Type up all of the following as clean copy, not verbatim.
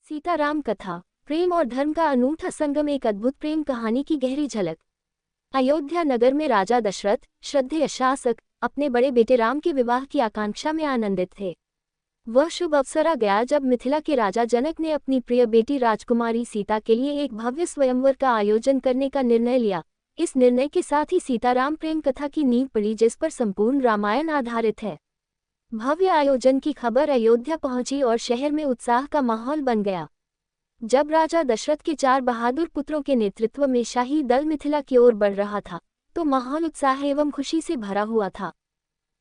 सीताराम कथा, प्रेम और धर्म का अनूठा संगम, एक अद्भुत प्रेम कहानी की गहरी झलक। अयोध्या नगर में राजा दशरथ, श्रद्धेय शासक, अपने बड़े बेटे राम के विवाह की आकांक्षा में आनंदित थे। वह शुभ अवसर आ गया जब मिथिला के राजा जनक ने अपनी प्रिय बेटी राजकुमारी सीता के लिए एक भव्य स्वयंवर का आयोजन करने का निर्णय लिया। इस निर्णय के साथ ही सीताराम प्रेम कथा की नींव पड़ी, जिस पर संपूर्ण रामायण आधारित है। भव्य आयोजन की खबर अयोध्या पहुंची और शहर में उत्साह का माहौल बन गया। जब राजा दशरथ के 4 बहादुर पुत्रों के नेतृत्व में शाही दल मिथिला की ओर बढ़ रहा था, तो माहौल उत्साह एवं खुशी से भरा हुआ था।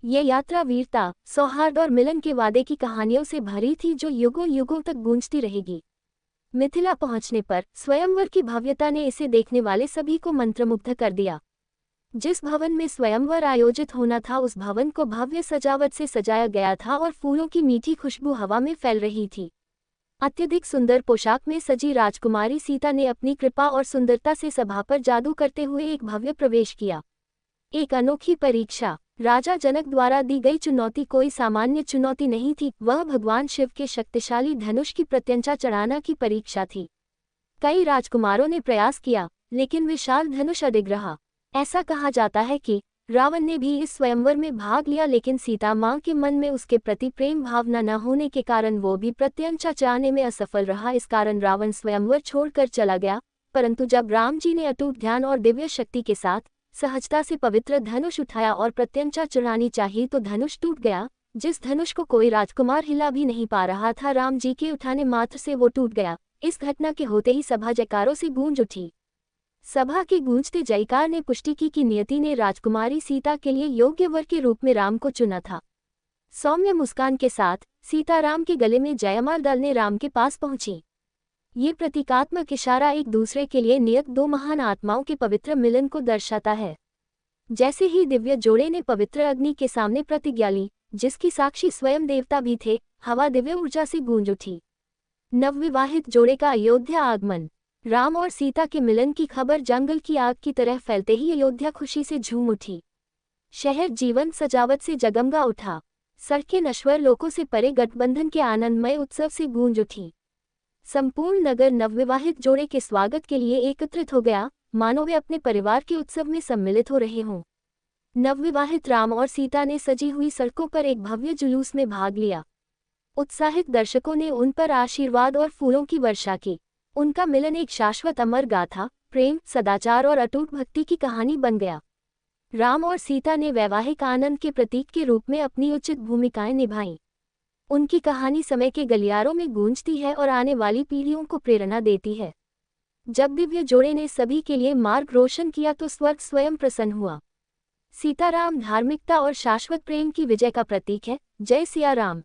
ये यात्रा वीरता, सौहार्द और मिलन के वादे की कहानियों से भरी थी, जो युगों युगों तक गूंजती रहेगी। मिथिला पहुंचने पर स्वयंवर की भव्यता ने इसे देखने वाले सभी को मंत्रमुग्ध कर दिया। जिस भवन में स्वयंवर आयोजित होना था, उस भवन को भव्य सजावट से सजाया गया था और फूलों की मीठी खुशबू हवा में फैल रही थी। अत्यधिक सुंदर पोशाक में सजी राजकुमारी सीता ने अपनी कृपा और सुंदरता से सभा पर जादू करते हुए एक भव्य प्रवेश किया। एक अनोखी परीक्षा। राजा जनक द्वारा दी गई चुनौती कोई सामान्य चुनौती नहीं थी, वह भगवान शिव के शक्तिशाली धनुष की प्रत्यंचा चढ़ाना की परीक्षा थी। कई राजकुमारों ने प्रयास किया, लेकिन विशाल धनुष अडिग रहा। ऐसा कहा जाता है कि रावण ने भी इस स्वयंवर में भाग लिया, लेकिन सीता मां के मन में उसके प्रति प्रेम भावना न होने के कारण वो भी प्रत्यंचा चढ़ाने में असफल रहा। इस कारण रावण स्वयंवर छोड़कर चला गया। परंतु जब राम जी ने अटूट ध्यान और दिव्य शक्ति के साथ सहजता से पवित्र धनुष उठाया और प्रत्यंचा चढ़ानी चाहिए, तो धनुष टूट गया। जिस धनुष को कोई राजकुमार हिला भी नहीं पा रहा था, राम जी के उठाने मात्र से वो टूट गया। इस घटना के होते ही सभा जयकारों से गूंज उठी। सभा के गूंजते जयकार ने पुष्टि की कि नियति ने राजकुमारी सीता के लिए योग्य वर के रूप में राम को चुना था। सौम्य मुस्कान के साथ सीताराम के गले में जयमाल डालने राम के पास पहुंची। ये प्रतीकात्मक इशारा एक दूसरे के लिए नियत 2 महान आत्माओं के पवित्र मिलन को दर्शाता है। जैसे ही दिव्य जोड़े ने पवित्र अग्नि के सामने प्रतिज्ञा ली, जिसकी साक्षी स्वयं देवता भी थे, हवा दिव्य ऊर्जा से गूंज उठी। नवविवाहित जोड़े का अयोध्या आगमन। राम और सीता के मिलन की खबर जंगल की आग की तरह फैलते ही अयोध्या खुशी से झूम उठी। शहर जीवंत सजावट से जगमगा उठा। सड़कें नश्वर लोकों से परे गठबंधन के आनंदमय उत्सव से गूंज उठी। संपूर्ण नगर नवविवाहित जोड़े के स्वागत के लिए एकत्रित हो गया, मानो वे अपने परिवार के उत्सव में सम्मिलित हो रहे हों। नवविवाहित राम और सीता ने सजी हुई सड़कों पर एक भव्य जुलूस में भाग लिया। उत्साहित दर्शकों ने उन पर आशीर्वाद और फूलों की वर्षा की। उनका मिलन एक शाश्वत अमर गाथा, प्रेम, सदाचार और अटूट भक्ति की कहानी बन गया। राम और सीता ने वैवाहिक आनंद के प्रतीक के रूप में अपनी उचित भूमिकाएं निभाईं। उनकी कहानी समय के गलियारों में गूंजती है और आने वाली पीढ़ियों को प्रेरणा देती है। जब दिव्य जोड़े ने सभी के लिए मार्ग रोशन किया, तो स्वर्ग स्वयं प्रसन्न हुआ। सीताराम धार्मिकता और शाश्वत प्रेम की विजय का प्रतीक है। जय सिया राम।